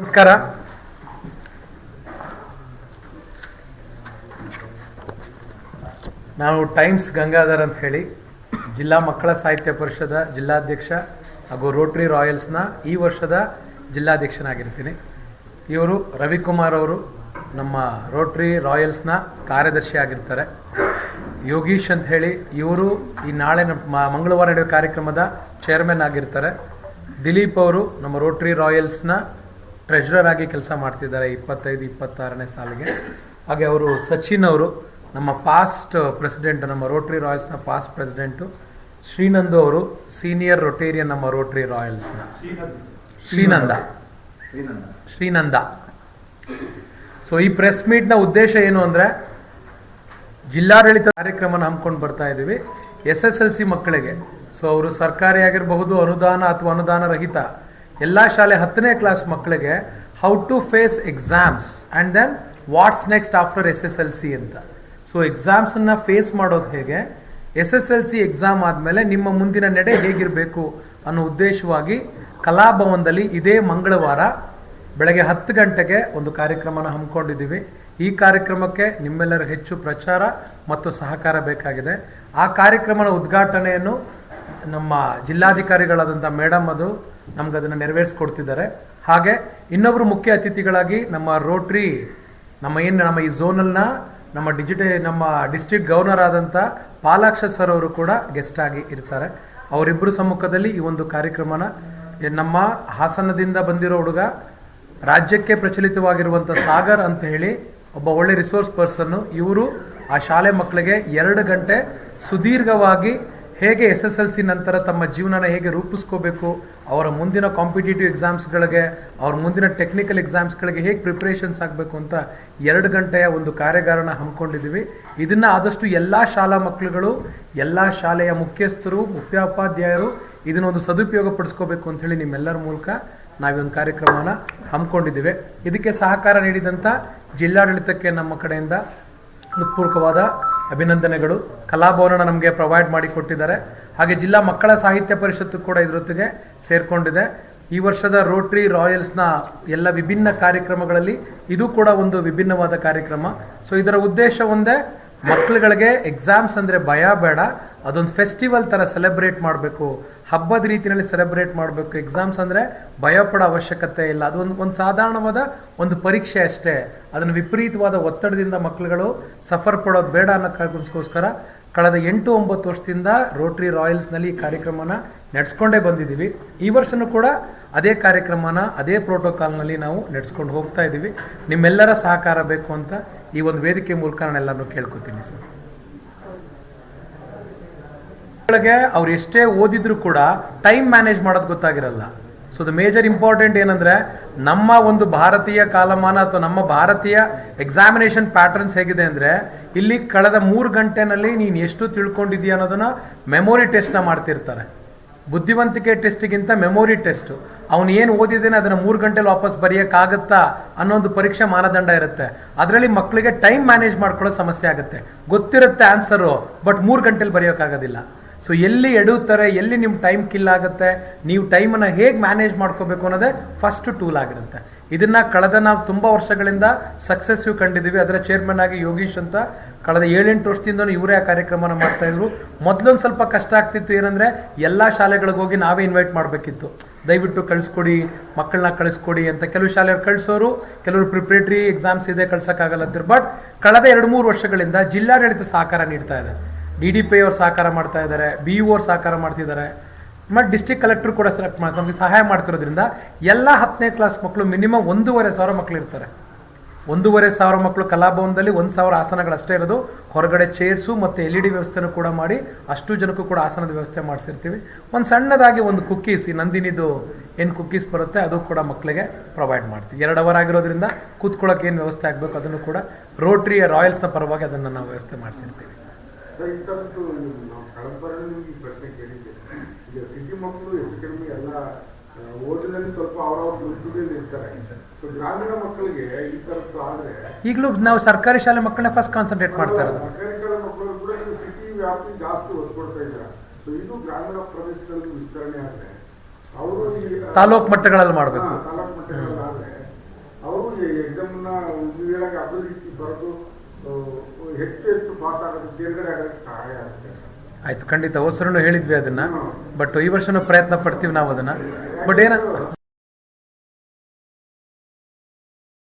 ನಮಸ್ಕಾರ. ನಾನು ಟೈಮ್ಸ್ ಗಂಗಾಧರ್ ಅಂತ ಹೇಳಿ ಜಿಲ್ಲಾ ಮಕ್ಕಳ ಸಾಹಿತ್ಯ ಪರಿಷದ ಜಿಲ್ಲಾಧ್ಯಕ್ಷ ಹಾಗೂ ರೋಟರಿ ರಾಯಲ್ಸ್ನ ಈ ವರ್ಷದ ಜಿಲ್ಲಾಧ್ಯಕ್ಷನಾಗಿರ್ತೀನಿ. ಇವರು ರವಿಕುಮಾರ್ ಅವರು ನಮ್ಮ ರೋಟರಿ ರಾಯಲ್ಸ್ನ ಕಾರ್ಯದರ್ಶಿ ಆಗಿರ್ತಾರೆ. ಯೋಗೀಶ್ ಅಂತ ಹೇಳಿ ಇವರು ಈ ನಾಳೆ ಮಂಗಳವಾರ ನಡೆಯುವ ಕಾರ್ಯಕ್ರಮದ ಚೇರ್ಮನ್ ಆಗಿರ್ತಾರೆ. ದಿಲೀಪ್ ಅವರು ನಮ್ಮ ರೋಟರಿ ರಾಯಲ್ಸ್ನ ಟ್ರೆಜರರ್ ಆಗಿ ಕೆಲಸ ಮಾಡ್ತಿದ್ದಾರೆ 25-26ನೇ ಸಾಲಿಗೆ. ಹಾಗೆ ಅವರು ಸಚಿನ್ ಅವರು ನಮ್ಮ ಪಾಸ್ಟ್ ಪ್ರೆಸಿಡೆಂಟ್, ನಮ್ಮ ರೋಟರಿ ರಾಯಲ್ಸ್ನ ಪಾಸ್ಟ್ ಪ್ರೆಸಿಡೆಂಟು. ಶ್ರೀನಂದು ಅವರು ಸೀನಿಯರ್ ರೊಟೇರಿಯನ್ ನಮ್ಮ ರೋಟರಿ ರಾಯಲ್ಸ್ನ. ಶ್ರೀನಂದ. ಸೊ ಈ ಪ್ರೆಸ್ ಮೀಟ್ನ ಉದ್ದೇಶ ಏನು ಅಂದರೆ, ಜಿಲ್ಲಾಡಳಿತ ಕಾರ್ಯಕ್ರಮನ ಹಮ್ಮಿಕೊಂಡು ಬರ್ತಾ ಇದ್ದೀವಿ SSLC ಮಕ್ಕಳಿಗೆ. ಸೊ ಅವರು ಸರ್ಕಾರಿ ಆಗಿರಬಹುದು, ಅನುದಾನ ಅಥವಾ ಅನುದಾನ ರಹಿತ ಎಲ್ಲ ಶಾಲೆ 10ನೇ ಕ್ಲಾಸ್ ಮಕ್ಕಳಿಗೆ how to face exams and then what's next after SSLC ಅಂತ. ಸೊ ಎಕ್ಸಾಮ್ಸನ್ನು ಫೇಸ್ ಮಾಡೋದು ಹೇಗೆ, SSLC ಎಕ್ಸಾಮ್ ಆದಮೇಲೆ ನಿಮ್ಮ ಮುಂದಿನ ನಡೆ ಹೇಗಿರಬೇಕು ಅನ್ನೋ ಉದ್ದೇಶವಾಗಿ ಕಲಾಭವನದಲ್ಲಿ ಇದೇ ಮಂಗಳವಾರ ಬೆಳಗ್ಗೆ 10 ಗಂಟೆಗೆ ಒಂದು ಕಾರ್ಯಕ್ರಮನ ಹಮ್ಮಿಕೊಂಡಿದ್ದೀವಿ. ಈ ಕಾರ್ಯಕ್ರಮಕ್ಕೆ ನಿಮ್ಮೆಲ್ಲರ ಹೆಚ್ಚು ಪ್ರಚಾರ ಮತ್ತು ಸಹಕಾರ ಬೇಕಾಗಿದೆ. ಆ ಕಾರ್ಯಕ್ರಮದ ಉದ್ಘಾಟನೆಯನ್ನು ನಮ್ಮ ಜಿಲ್ಲಾಧಿಕಾರಿಗಳಾದಂಥ ಮೇಡಮ್ ಅದು ನಮ್ಗೆ ಅದನ್ನು ನೆರವೇರಿಸ್ಕೊಡ್ತಿದ್ದಾರೆ. ಹಾಗೆ ಇನ್ನೊಬ್ಬರು ಮುಖ್ಯ ಅತಿಥಿಗಳಾಗಿ ನಮ್ಮ ರೋಟ್ರಿ ನಮ್ಮ ಈ ಝೋನಲ್ನ ನಮ್ಮ ಡಿಸ್ಟ್ರಿಕ್ಟ್ ಗವರ್ನರ್ ಆದಂಥ ಪಾಲಾಕ್ಷ ಸರ್ ಅವರು ಕೂಡ ಗೆಸ್ಟ್ ಆಗಿ ಇರ್ತಾರೆ. ಅವರಿಬ್ಬರು ಸಮ್ಮುಖದಲ್ಲಿ ಈ ಒಂದು ಕಾರ್ಯಕ್ರಮನ ನಮ್ಮ ಹಾಸನದಿಂದ ಬಂದಿರೋ ಹುಡುಗ, ರಾಜ್ಯಕ್ಕೆ ಪ್ರಚಲಿತವಾಗಿರುವಂಥ ಸಾಗರ್ ಅಂತ ಹೇಳಿ ಒಬ್ಬ ಒಳ್ಳೆ ರಿಸೋರ್ಸ್ ಪರ್ಸನ್ನು, ಇವರು ಆ ಶಾಲೆ ಮಕ್ಕಳಿಗೆ 2 ಗಂಟೆ ಸುದೀರ್ಘವಾಗಿ ಹೇಗೆ SSLC ನಂತರ ತಮ್ಮ ಜೀವನನ ಹೇಗೆ ರೂಪಿಸ್ಕೋಬೇಕು, ಅವರ ಮುಂದಿನ ಕಾಂಪಿಟೇಟಿವ್ ಎಕ್ಸಾಮ್ಸ್ಗಳಿಗೆ, ಅವ್ರ ಮುಂದಿನ ಟೆಕ್ನಿಕಲ್ ಎಕ್ಸಾಮ್ಸ್ಗಳಿಗೆ ಹೇಗೆ ಪ್ರಿಪ್ರೇಷನ್ಸ್ ಆಗಬೇಕು ಅಂತ 2 ಗಂಟೆಯ ಒಂದು ಕಾರ್ಯಾಗಾರನ ಹಮ್ಮಿಕೊಂಡಿದ್ದೀವಿ. ಇದನ್ನು ಆದಷ್ಟು ಎಲ್ಲ ಶಾಲಾ ಮಕ್ಕಳುಗಳು, ಎಲ್ಲ ಶಾಲೆಯ ಮುಖ್ಯಸ್ಥರು, ಮುಖ್ಯೋಪಾಧ್ಯಾಯರು ಇದನ್ನೊಂದು ಸದುಪಯೋಗ ಪಡಿಸ್ಕೋಬೇಕು ಅಂಥೇಳಿ ನಿಮ್ಮೆಲ್ಲರ ಮೂಲಕ ನಾವೊಂದು ಕಾರ್ಯಕ್ರಮನ ಹಮ್ಮಿಕೊಂಡಿದ್ದೀವಿ. ಇದಕ್ಕೆ ಸಹಕಾರ ನೀಡಿದಂಥ ಜಿಲ್ಲಾಡಳಿತಕ್ಕೆ ನಮ್ಮ ಕಡೆಯಿಂದ ಹೃತ್ಪೂರ್ವಕವಾದ ಅಭಿನಂದನೆಗಳು. ಕಲಾಭವನ ನಮಗೆ ಪ್ರೊವೈಡ್ ಮಾಡಿಕೊಟ್ಟಿದ್ದಾರೆ. ಹಾಗೆ ಜಿಲ್ಲಾ ಮಕ್ಕಳ ಸಾಹಿತ್ಯ ಪರಿಷತ್ತು ಕೂಡ ಇದರೊತ್ತಿಗೆ ಸೇರಿಕೊಂಡಿದೆ. ಈ ವರ್ಷದ ರೋಟರಿ ರಾಯಲ್ಸ್ನ ಎಲ್ಲ ವಿಭಿನ್ನ ಕಾರ್ಯಕ್ರಮಗಳಲ್ಲಿ ಇದು ಕೂಡ ಒಂದು ವಿಭಿನ್ನವಾದ ಕಾರ್ಯಕ್ರಮ. ಸೊ ಇದರ ಉದ್ದೇಶ ಒಂದೇ, ಮಕ್ಕಳುಗಳಿಗೆ ಎಕ್ಸಾಮ್ಸ್ ಅಂದರೆ ಭಯ ಬೇಡ, ಅದೊಂದು ಫೆಸ್ಟಿವಲ್ ಥರ ಸೆಲೆಬ್ರೇಟ್ ಮಾಡಬೇಕು, ಹಬ್ಬದ ರೀತಿಯಲ್ಲಿ ಸೆಲೆಬ್ರೇಟ್ ಮಾಡಬೇಕು. ಎಕ್ಸಾಮ್ಸ್ ಅಂದರೆ ಭಯ ಪಡೋ ಅವಶ್ಯಕತೆ ಇಲ್ಲ, ಅದು ಒಂದು ಸಾಧಾರಣವಾದ ಒಂದು ಪರೀಕ್ಷೆ ಅಷ್ಟೇ. ಅದನ್ನು ವಿಪರೀತವಾದ ಒತ್ತಡದಿಂದ ಮಕ್ಕಳುಗಳು ಸಫರ್ ಪಡೋದು ಬೇಡ ಅನ್ನೋ ಕಾರಣಕ್ಕೋಸ್ಕರ ಕಳೆದ 8-9 ವರ್ಷದಿಂದ ರೋಟರಿ ರಾಯಲ್ಸ್ನಲ್ಲಿ ಈ ಕಾರ್ಯಕ್ರಮನ ನಡೆಸ್ಕೊಂಡೇ ಬಂದಿದ್ದೀವಿ. ಈ ವರ್ಷನೂ ಕೂಡ ಅದೇ ಕಾರ್ಯಕ್ರಮನ ಅದೇ ಪ್ರೋಟೋಕಾಲ್ನಲ್ಲಿ ನಾವು ನಡೆಸ್ಕೊಂಡು ಹೋಗ್ತಾ ಇದ್ದೀವಿ. ನಿಮ್ಮೆಲ್ಲರ ಸಹಕಾರ ಬೇಕು ಅಂತ ಈ ಒಂದು ವೇದಿಕೆ ಮೂಲಕ ನಾನೆಲ್ಲರೂ ಕೇಳ್ಕೊತೀನಿ ಸರ್. ಅವ್ರು ಎಷ್ಟೇ ಓದಿದ್ರು ಕೂಡ ಟೈಮ್ ಮ್ಯಾನೇಜ್ ಮಾಡೋದು ಗೊತ್ತಾಗಿರಲ್ಲ. ಸೊ ದ ಮೇಜರ್ ಇಂಪಾರ್ಟೆಂಟ್ ಏನಂದರೆ, ನಮ್ಮ ಒಂದು ಭಾರತೀಯ ಕಾಲಮಾನ ಅಥವಾ ನಮ್ಮ ಭಾರತೀಯ ಎಕ್ಸಾಮಿನೇಷನ್ ಪ್ಯಾಟರ್ನ್ಸ್ ಹೇಗಿದೆ ಅಂದರೆ, ಇಲ್ಲಿ ಕಳೆದ 3 ಗಂಟೆನಲ್ಲಿ ನೀನು ಎಷ್ಟು ತಿಳ್ಕೊಂಡಿದ್ದೀಯ ಅನ್ನೋದನ್ನು ಮೆಮೊರಿ ಟೆಸ್ಟ್ನ ಮಾಡ್ತಿರ್ತಾರೆ. ಬುದ್ಧಿವಂತಿಕೆ ಟೆಸ್ಟಿಗಿಂತ ಮೆಮೊರಿ ಟೆಸ್ಟು, ಅವನು ಏನು ಓದಿದ್ದೇನೆ ಅದನ್ನು 3 ಗಂಟೆಲಿ ವಾಪಸ್ ಬರೆಯೋಕ್ಕಾಗತ್ತಾ ಅನ್ನೋ ಒಂದು ಪರೀಕ್ಷೆ ಮಾನದಂಡ ಇರುತ್ತೆ. ಅದರಲ್ಲಿ ಮಕ್ಕಳಿಗೆ ಟೈಮ್ ಮ್ಯಾನೇಜ್ ಮಾಡ್ಕೊಳ್ಳೋ ಸಮಸ್ಯೆ ಆಗುತ್ತೆ. ಗೊತ್ತಿರುತ್ತೆ ಆನ್ಸರು, ಬಟ್ 3 ಗಂಟೆಲಿ ಬರೆಯೋಕ್ಕಾಗೋದಿಲ್ಲ. ಸೊ ಎಲ್ಲಿ ಎಡುತ್ತಾರೆ, ಎಲ್ಲಿ ನಿಮ್ಮ ಟೈಮ್ ಕಿಲ್ ಆಗುತ್ತೆ, ನೀವು ಟೈಮನ್ನು ಹೇಗೆ ಮ್ಯಾನೇಜ್ ಮಾಡ್ಕೋಬೇಕು ಅನ್ನೋದೇ ಫಸ್ಟ್ ಟೂಲ್ ಆಗಿರುತ್ತೆ. ಇದನ್ನು ಕಳೆದ ನಾವು ತುಂಬ ವರ್ಷಗಳಿಂದ ಸಕ್ಸಸ್ಸಿವ್ ಕಂಡಿದ್ದೀವಿ. ಅದರ ಚೇರ್ಮನ್ ಆಗಿ ಯೋಗೀಶ್ ಅಂತ ಕಳೆದ 7-8 ವರ್ಷದಿಂದ ಇವರೇ ಆ ಕಾರ್ಯಕ್ರಮನ ಮಾಡ್ತಾಯಿದ್ರು. ಮೊದಲೊಂದು ಸ್ವಲ್ಪ ಕಷ್ಟ ಆಗ್ತಿತ್ತು, ಏನಂದರೆ ಎಲ್ಲ ಶಾಲೆಗಳಿಗೆ ಹೋಗಿ ನಾವೇ ಇನ್ವೈಟ್ ಮಾಡಬೇಕಿತ್ತು. ದಯವಿಟ್ಟು ಕಳಿಸ್ಕೊಡಿ, ಮಕ್ಕಳನ್ನ ಕಳಿಸ್ಕೊಡಿ ಅಂತ. ಕೆಲವು ಶಾಲೆಯವ್ರು ಕಳಿಸೋರು, ಕೆಲವರು ಪ್ರಿಪ್ರೇಟರಿ ಎಕ್ಸಾಮ್ಸ್ ಇದೆ ಕಳ್ಸೋಕ್ಕಾಗಲ್ಲ ಅಂತಾರೆ. ಬಟ್ ಕಳೆದ 2-3 ವರ್ಷಗಳಿಂದ ಜಿಲ್ಲಾಡಳಿತ ಸಹಕಾರ ನೀಡ್ತಾ ಇದೆ. DDP ಅವ್ರು ಸಹಕಾರ ಮಾಡ್ತಾ ಇದ್ದಾರೆ, BU ಅವ್ರು ಸಹಕಾರ ಮಾಡ್ತಿದ್ದಾರೆ, ಮತ್ತು ಡಿಸ್ಟ್ರಿಕ್ಟ್ ಕಲೆಕ್ಟರ್ ಕೂಡ ನಮಗೆ ಸಹಾಯ ಮಾಡ್ತಿರೋದ್ರಿಂದ ಎಲ್ಲ 10ನೇ ಕ್ಲಾಸ್ ಮಕ್ಕಳು ಮಿನಿಮಮ್ 1,500 ಮಕ್ಕಳು ಇರ್ತಾರೆ. 1,500 ಮಕ್ಕಳು ಕಲಾಭವನದಲ್ಲಿ 1,000 ಆಸನಗಳಷ್ಟೇ ಇರೋದು. ಹೊರಗಡೆ ಚೇರ್ಸು ಮತ್ತು LED ವ್ಯವಸ್ಥೆನೂ ಕೂಡ ಮಾಡಿ ಅಷ್ಟು ಜನಕ್ಕೂ ಕೂಡ ಆಸನದ ವ್ಯವಸ್ಥೆ ಮಾಡಿಸಿರ್ತೀವಿ. ಒಂದು ಸಣ್ಣದಾಗಿ ಒಂದು ಕುಕ್ಕೀಸ್, ಈ ನಂದಿನಿದು ಏನು ಕುಕ್ಕೀಸ್ ಬರುತ್ತೆ ಅದು ಕೂಡ ಮಕ್ಕಳಿಗೆ ಪ್ರೊವೈಡ್ ಮಾಡ್ತೀವಿ. 2 ಅವರ್ ಆಗಿರೋದ್ರಿಂದ ಕೂತ್ಕೊಳ್ಳೋಕೆ ಏನು ವ್ಯವಸ್ಥೆ ಆಗಬೇಕು ಅದನ್ನು ಕೂಡ ರೋಟರಿ ರಾಯಲ್ಸ್ನ ಪರವಾಗಿ ಅದನ್ನು ನಾವು ವ್ಯವಸ್ಥೆ ಮಾಡಿಸಿರ್ತೀವಿ. ಸಿಟಿ ಮಕ್ಕಳು ಹೆಚ್ಚು ಕಡಿಮೆ ಎಲ್ಲ ಓದಿನಲ್ಲಿ ಸ್ವಲ್ಪ ಅವರವ್ರ ಇರ್ತಾರೆ. ಗ್ರಾಮೀಣ ಮಕ್ಕಳಿಗೆ ಈ ತರದ್ದು ಆದ್ರೆ ಈಗಲೂ ನಾವು ಸರ್ಕಾರಿ ಶಾಲೆ ಮಕ್ಕಳನ್ನ ಫಸ್ಟ್ ಕಾನ್ಸಂಟ್ರೇಟ್ ಮಾಡ್ತಾ ಇರೋದು. ಸರ್ಕಾರಿ ಶಾಲೆ ಮಕ್ಕಳು ಕೂಡ ಸಿಟಿ ವ್ಯಾಪ್ತಿ ಜಾಸ್ತಿ ಒತ್ತು ಕೊಡ್ತಾ ಇದ್ದಾರೆ. ಸೊ ಇದು ಗ್ರಾಮೀಣ ಪ್ರದೇಶಗಳಲ್ಲಿ ವಿಸ್ತರಣೆ ಆದ್ರೆ ಅವರು ತಾಲೂಕು ಮಟ್ಟಗಳಲ್ಲಿ ಮಾಡಬೇಕು. ತಾಲೂಕು ಮಟ್ಟಗಳಲ್ಲಿ ಆದ್ರೆ ಎಕ್ಸಾಮ್ನ ಹೇಳಕ್ಕೆ ಅದೇ ರೀತಿ ಬರೆದು ಹೆಚ್ಚು ಹೆಚ್ಚು ಪಾಸ್ ಆಗೋದು ತೇರ್ಗಡೆ ಆಗೋದಕ್ಕೆ ಸಹಾಯ ಆಗುತ್ತೆ. ಆಯ್ತು, ಖಂಡಿತ. ಹೋದ ಹೇಳಿದ್ವಿ ಅದನ್ನ, ಬಟ್ ಈ ವರ್ಷನೂ ಪ್ರಯತ್ನ ಪಡ್ತೀವಿ ನಾವು ಅದನ್ನ. ಬಟ್